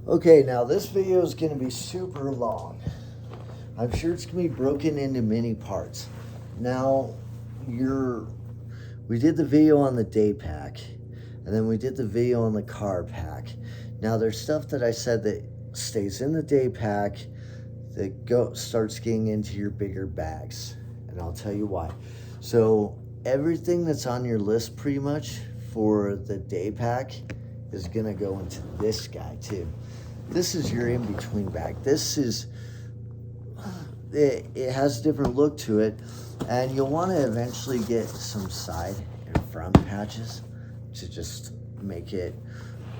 Okay, now this video is going to be super long. I'm sure it's going to be broken into many parts. Now, we did the video on the day pack, and then we did the video on the car pack. Now, there's stuff that I said that stays in the day pack that starts getting into your bigger bags, and I'll tell you why. So, everything that's on your list pretty much for the day pack is going to go into this guy too. This is your in-between bag. It has a different look to it, and you'll want to eventually get some side and front patches to just make it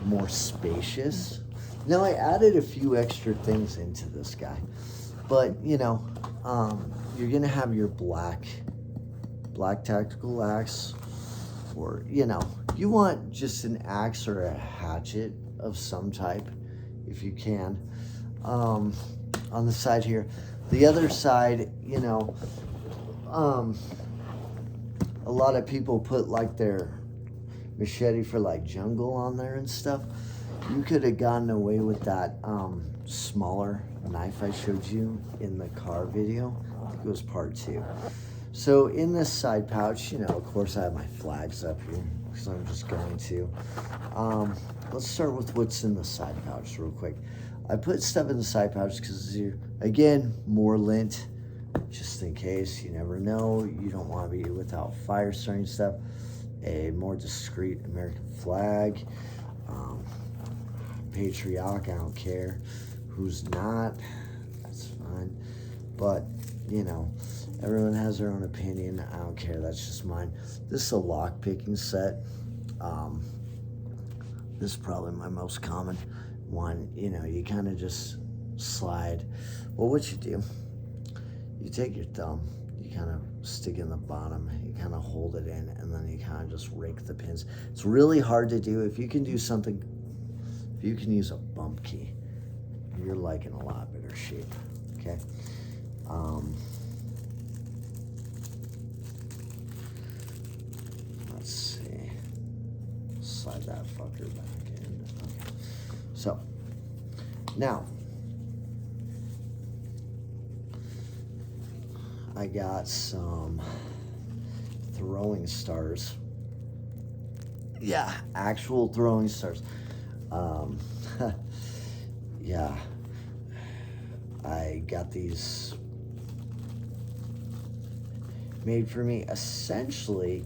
more spacious. Now, I added a few extra things into this guy, but you're gonna have your black tactical axe, or you want just an axe or a hatchet of some type if you can, on the side here. The other side, a lot of people put like their machete for like jungle on there and stuff. You could have gotten away with that smaller knife I showed you in the car video. I think it was part 2. So in this side pouch, of course I have my flags up here because I'm just going to. Let's start with what's in the side pouch real quick. I put stuff in the side pouch because, again, more lint, just in case. You never know. You don't want to be without fire starting stuff. A more discreet American flag. Patriotic, I don't care. Who's not, that's fine. But, everyone has their own opinion. I don't care. That's just mine. This is a lock picking set. This is probably my most common one. You kind of just slide. Well, what you do, you take your thumb, you kind of stick in the bottom, you kind of hold it in, and then you kind of just rake the pins. It's really hard to do. If you can do something, if you can use a bump key, you're like in a lot better shape. Okay. Let's see. Slide that fucker back in. Okay. So, now, I got some throwing stars. Yeah, actual throwing stars. Yeah, I got these made for me. Essentially,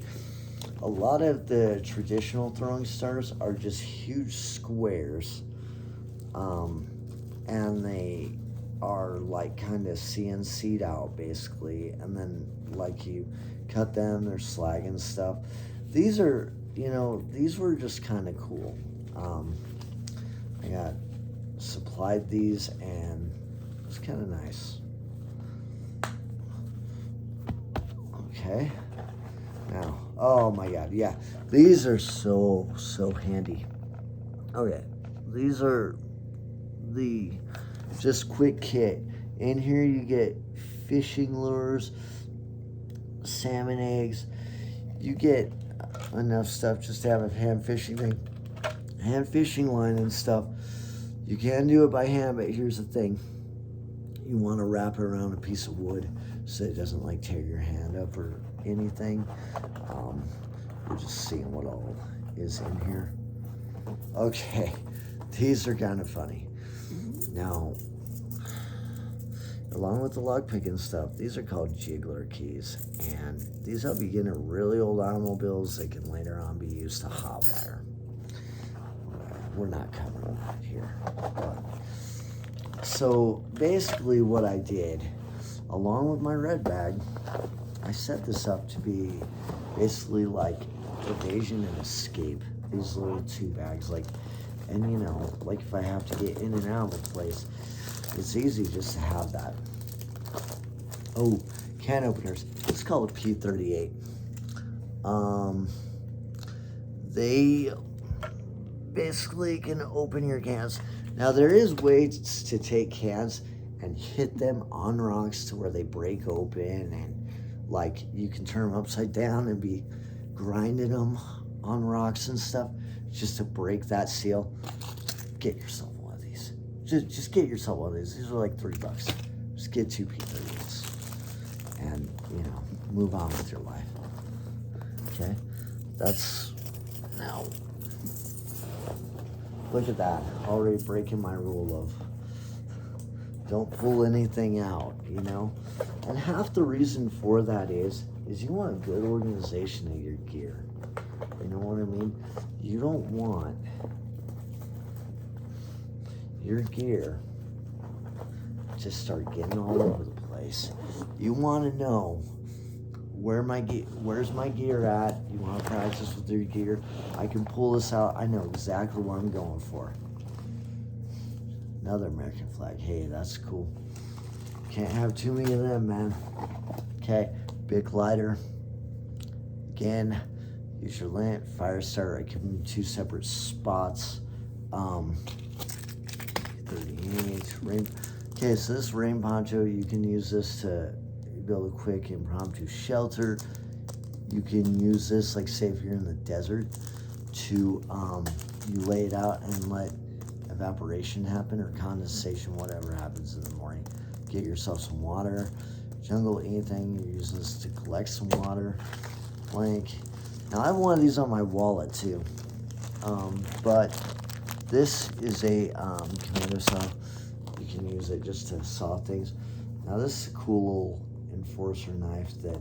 a lot of the traditional throwing stars are just huge squares, and they are like kind of CNC'd out basically, and then like you cut them, they're slag and stuff. These are, these were just kind of cool. I got supplied these, and it was kind of nice. Okay. Now, oh my God, yeah, these are so handy. Okay, these are the just quick kit. In here you get fishing lures, salmon eggs. You get enough stuff just to have a hand fishing line and stuff. You can do it by hand, but here's the thing. You want to wrap it around a piece of wood so it doesn't like tear your hand up or anything. We're just seeing what all is in here. Okay, these are kind of funny. Now, along with the lockpicking stuff, these are called jiggler keys, and these help you get in really old automobiles that can later on be used to hotwire. We're not covering that here. So basically what I did, along with my red bag, I set this up to be basically like evasion and escape. These little 2 bags, and like if I have to get in and out of the place, it's easy just to have that. Oh, can openers. It's called a P38. They basically can open your cans. Now, there is ways to take cans and hit them on rocks to where they break open, and like you can turn them upside down and be grinding them on rocks and stuff just to break that seal. Get yourself one of these. just get yourself one of these. These are like $3. Just get 2 P38s and, you know, move on with your life. Okay? That's, now, look at that. Already breaking my rule of don't pull anything out, you know? And half the reason for that is you want a good organization of your gear. You know what I mean? You don't want your gear to start getting all over the place. You want to know where's my gear at. You want to practice with your gear. I can pull this out. I know exactly what I'm going for. Another American flag. Hey, that's cool. Can't have too many of them, man. Okay, Bic lighter. Again, use your lint, fire starter. I keep them in 2 separate spots. 38 rain. Okay, so this rain poncho, you can use this to build a quick impromptu shelter. You can use this, like say if you're in the desert, to you lay it out and let evaporation happen or condensation, whatever happens in the morning. Get yourself some water. Jungle, anything, you use this to collect some water. Blank. Now I have one of these on my wallet too, but this is a commando saw. You can use it just to saw things. Now this is a cool little enforcer knife that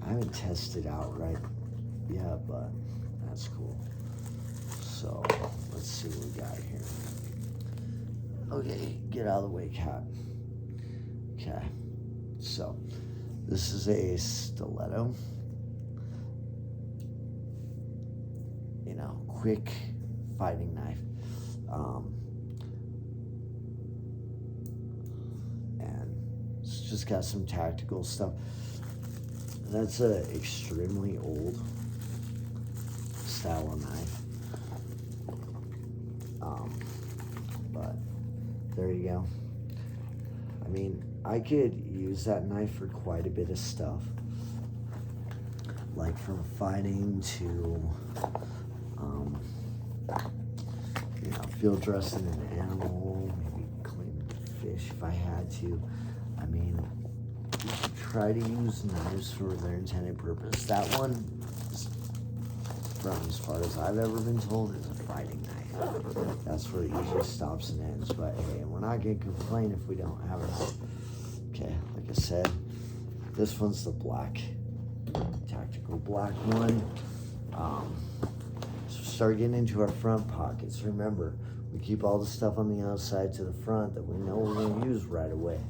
I haven't tested out right yet, but that's cool. So let's see what we got here. Okay, get out of the way, cat. Okay, so this is a stiletto. You know, quick fighting knife. And it's just got some tactical stuff. That's a extremely old style of knife. But there you go. I mean, I could use that knife for quite a bit of stuff. Like from fighting to, you know, field dressing an animal, maybe cleaning fish if I had to. I mean, you should try to use knives for their intended purpose. That one, from as far as I've ever been told, is a fighting knife. That's where it usually stops and ends. But hey, we're not going to complain if we don't have it. Okay, like I said, this one's the black, tactical black one. So start getting into our front pockets. Remember, we keep all the stuff on the outside to the front that we know we're going to use right away.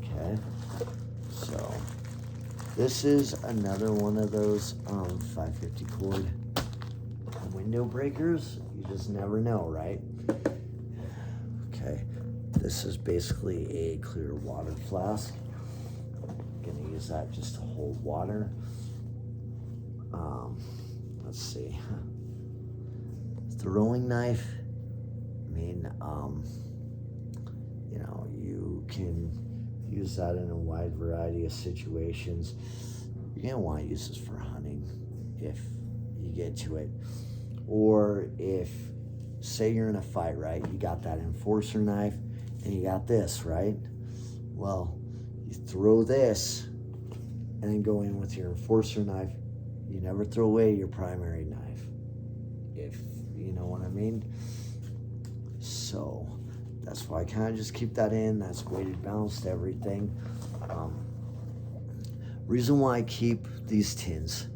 Okay, so this is another one of those 550 cord window breakers. You just never know, right? Okay, this is basically a clear water flask. I'm gonna use that just to hold water. Let's see. Throwing knife. I mean, you know, you can use that in a wide variety of situations. You're gonna want to use this for hunting if you get to it, or if, say you're in a fight, right? You got that enforcer knife and you got this, right? Well, you throw this and then go in with your enforcer knife. You never throw away your primary knife, if you know what I mean. So that's why I kind of just keep that in. That's weighted, balanced, everything. Reason why I keep these tins,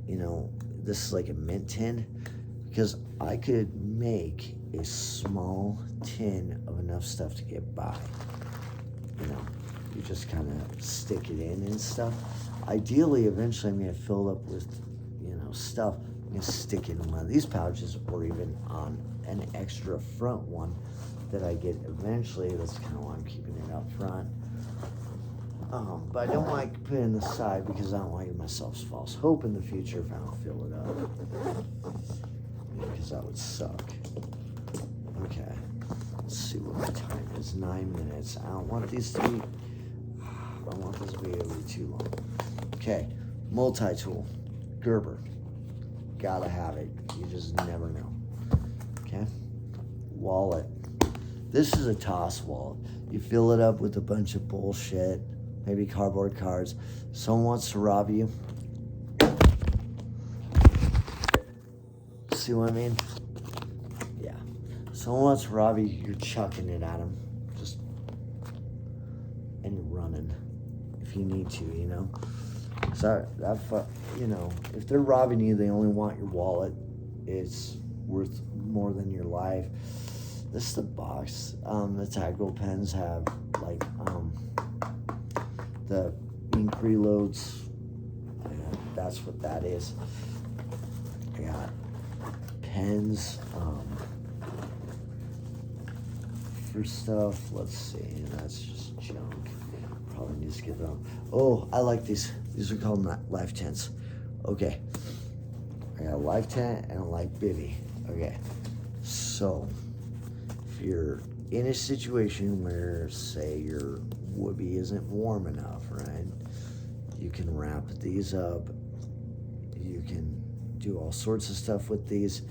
you know, this is like a mint tin, because I could make a small tin of enough stuff to get by. You know, you just kind of stick it in and stuff. Ideally, eventually I'm going to fill it up with, you know, stuff. I'm going to stick it in one of these pouches, or even on an extra front one that I get eventually. That's kind of why I'm keeping it up front. But I don't like to put it in the side because I don't want to give myself false hope in the future if I don't fill it up. Because that would suck. Okay, let's see what my time is. 9 minutes. I don't want these to be, I don't want this video to be too long. Okay, multi-tool, Gerber. Gotta have it. You just never know. Okay, wallet. This is a toss wallet. You fill it up with a bunch of bullshit, maybe cardboard cards. Someone wants to rob you. See what I mean? Yeah. Someone wants to rob you, you're chucking it at them. And you're running if you need to, you know? So you know, if they're robbing you, they only want your wallet. It's worth more than your life. This is the box. The tactical pens have like the ink reloads. And that's what that is. I got pens for stuff. Let's see. That's just junk. Probably need to get them. Oh, I like these. These are called life tents. Okay. I got a life tent and a life bivy. Okay. So, if you're in a situation where, say, your whoopee isn't warm enough, right? You can wrap these up. You can do all sorts of stuff with these.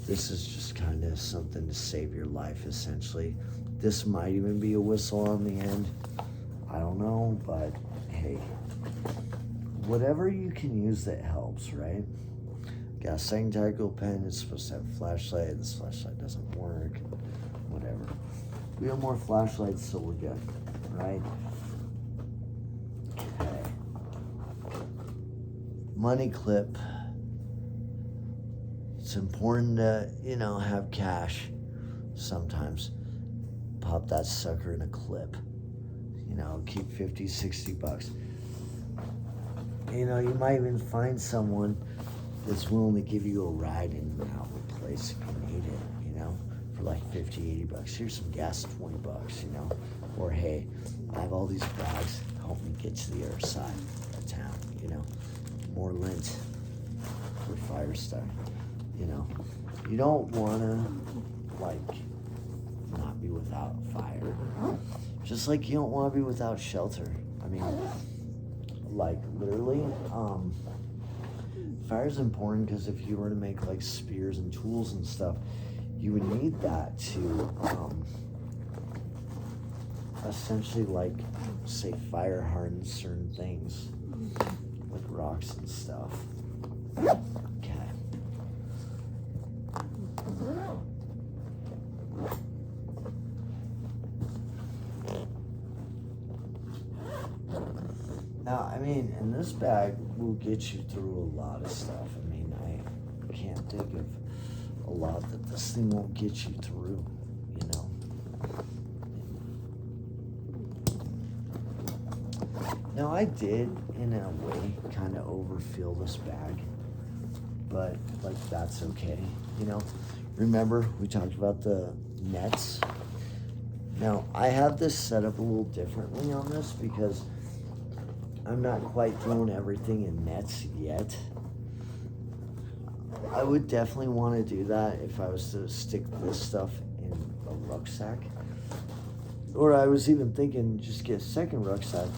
This is just kind of something to save your life, essentially. This might even be a whistle on the end. I don't know, but hey, whatever you can use that helps, right? Got a second tactical pen. It's supposed to have a flashlight. This flashlight doesn't work. Whatever. We have more flashlights, so we're good, right? Okay. Money clip. It's important to, you know, have cash sometimes. Pop that sucker in a clip. You know, keep 50, 60 bucks. You know, you might even find someone that's willing to give you a ride in and out of the place if you need it, you know, for like 50, 80 bucks. Here's some gas, 20 bucks, you know. Or, hey, I have all these bags. Help me get to the other side of town, you know. More lint for fire stuff, you know. You don't want to, like, not be without fire. Just like you don't want to be without shelter. I mean, like, literally, fire is important because if you were to make, like, spears and tools and stuff, you would need that to, essentially, like, say, fire harden certain things, like rocks and stuff. Okay. Now, I mean, and this bag will get you through a lot of stuff. I mean, I can't think of a lot that this thing won't get you through, you know. Now, I did, in a way, kind of overfill this bag, but, like, that's okay, you know. Remember, we talked about the nets. Now, I have this set up a little differently on this because I'm not quite throwing everything in nets yet. I would definitely want to do that if I was to stick this stuff in a rucksack. Or I was even thinking just get a second rucksack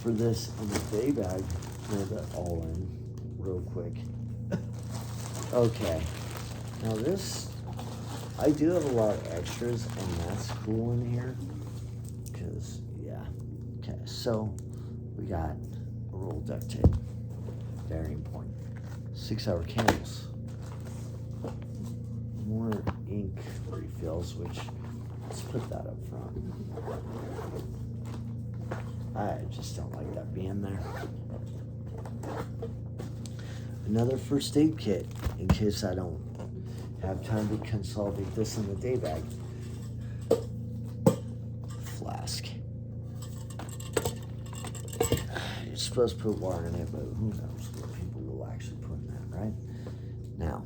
for this in the day bag. Throw that all in real quick. Okay. Now this, I do have a lot of extras, and that's cool in here. Because, yeah. Okay, so we got a roll of duct tape. Very important. 6-hour candles. More ink refills, which, let's put that up front. I just don't like that being there. Another first aid kit, in case I don't have time to consolidate this in the day bag. Flask. You're supposed to put water in it, but who knows what people will actually put in that, right? Now,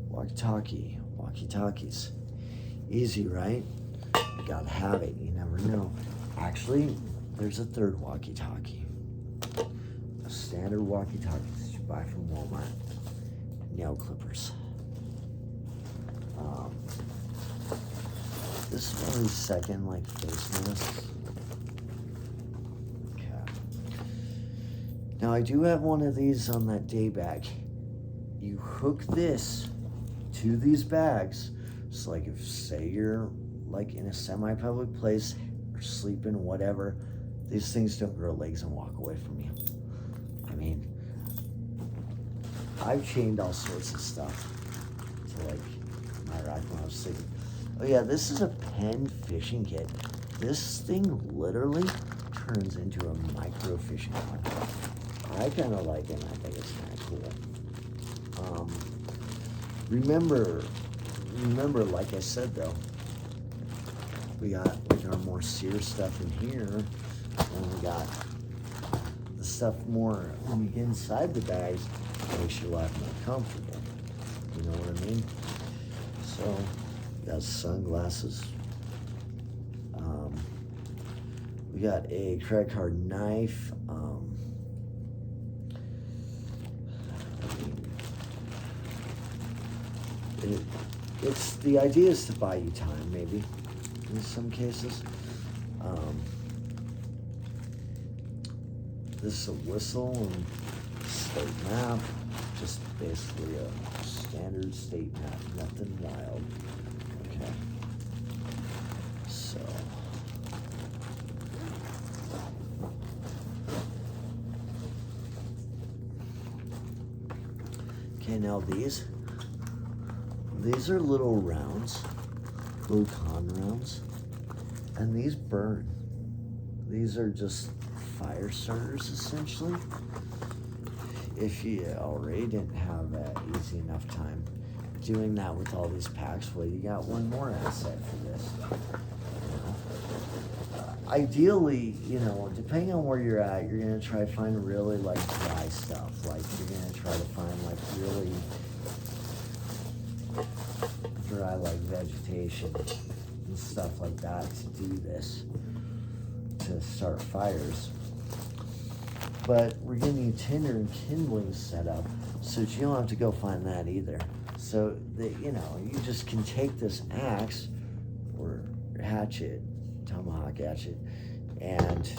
walkie-talkie, walkie-talkies. Easy, right? You gotta have it, you never know. Actually, there's a third walkie-talkie. A standard walkie-talkie that you buy from Walmart. Nail clippers. This is one of these second, like, face masks. Okay. Now, I do have one of these on that day bag. You hook this to these bags So like if say you're like in a semi-public place or sleeping, whatever, these things don't grow legs and walk away from you. I mean, I've chained all sorts of stuff to like my rack when I was sleeping. Oh yeah, this is a Penn fishing kit. This thing literally turns into a micro fishing rod. I kind of like it, and I think it's kind of cool. Remember, like I said though, we got like our more serious stuff in here, and we got the stuff more when you get inside the bags, makes your life more comfortable. You know what I mean? So, we got sunglasses. We got a credit card knife. It's the idea is to buy you time, maybe in some cases. This is a whistle and state map, just basically a standard state map, nothing wild. Okay, so okay, now these are little rounds, little con rounds, and these burn. These are just fire starters, essentially. If you already didn't have that easy enough time doing that with all these packs, well, you got one more asset for this. Ideally, depending on where you're at, you're gonna try to find really like dry stuff. Like you're gonna try to find like really dry like vegetation and stuff like that to do this, to start fires. But we're getting you tinder and kindling set up so that you don't have to go find that either. So that, you just can take this axe or hatchet, tomahawk hatchet, and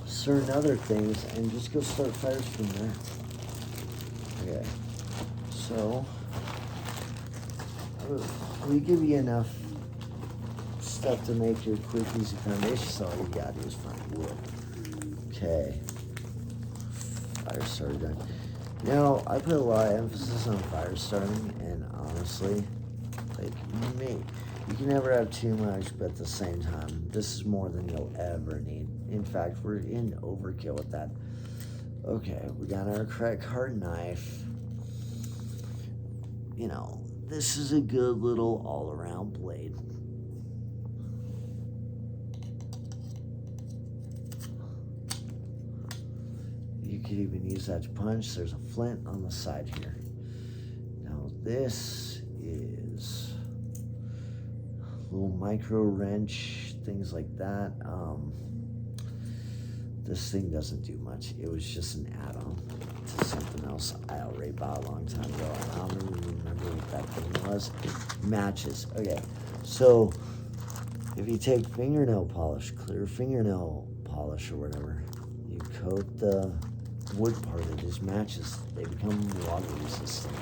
certain other things and just go start fires from there. Okay, so we give you enough stuff to make your quick, easy foundation, so all you gotta do is find wood. Okay, fire starter done. Now, I put a lot of emphasis on fire starting, and honestly, like you can never have too much, but at the same time, this is more than you'll ever need. In fact, we're in overkill with that. Okay, we got our credit card knife. This is a good little all-around blade. You could even use that to punch. There's a flint on the side here. Now this is a little micro wrench, things like that. This thing doesn't do much. It was just an add-on to something else I already bought a long time ago. I don't even remember what that thing was. Matches. Okay, so if you take fingernail polish, clear fingernail polish or whatever, you coat the wood part of these matches. They become water resistant.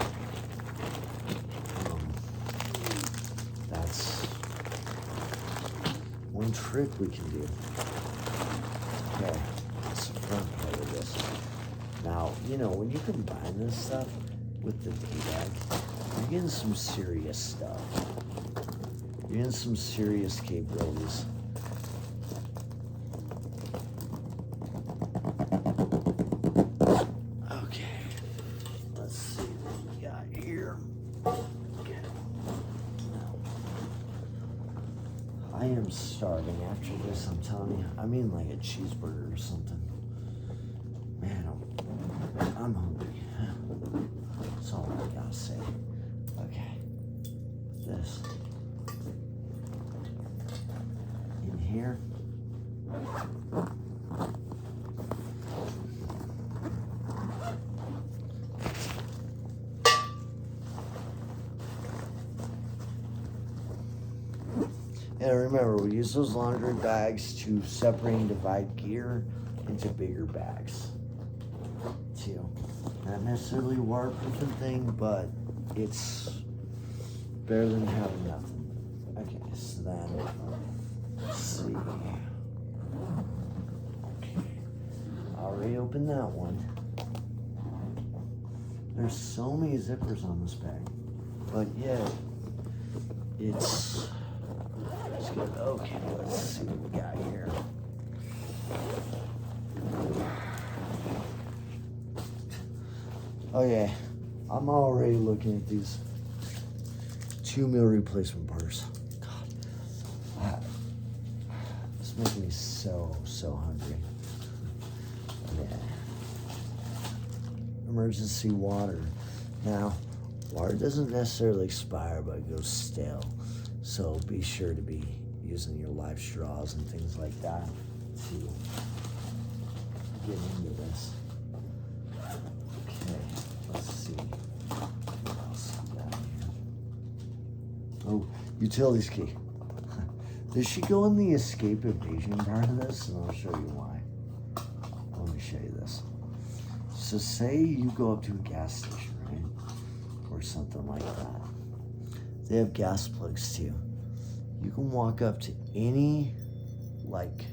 That's one trick we can do. Okay, that's the front part of this. Now, when you combine this stuff with the D-bag, you're getting some serious stuff. You're getting some serious capabilities. Okay, let's see what we got here. Okay. I am starving after this, I'm telling you. I mean like a cheeseburger or something. Man, I'm hungry. That's all I gotta say. Okay. This. In here. And remember, we use those laundry bags to separate and divide gear into bigger bags. Too. Not necessarily a waterproofing thing, but it's better than having nothing. Okay, so then, let's see. Okay, I'll reopen that one. There's so many zippers on this bag, but yet it's good. Okay, let's see what we got here. Okay, I'm already looking at these 2 meal replacement bars. God, it's making me so hungry. Yeah. Emergency water. Now, water doesn't necessarily expire, but it goes stale. So be sure to be using your live straws and things like that to get into this. Okay, let's see. What else we got here? Oh, utilities key. This should go in the escape evasion part of this, and I'll show you why. Let me show you this. So say you go up to a gas station, right? Or something like that. They have gas plugs too. You can walk up to any like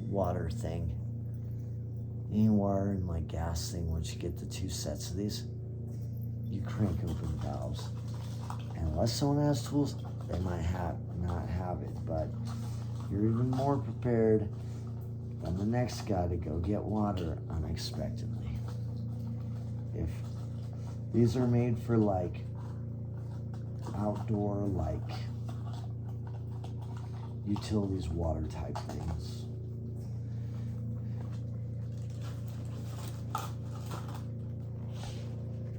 water thing, any water and like gas thing. Once you get the 2 sets of these, you crank open the valves. And unless someone has tools, they might not have it, but you're even more prepared than the next guy to go get water unexpectedly. If these are made for like outdoor like utilities water type things,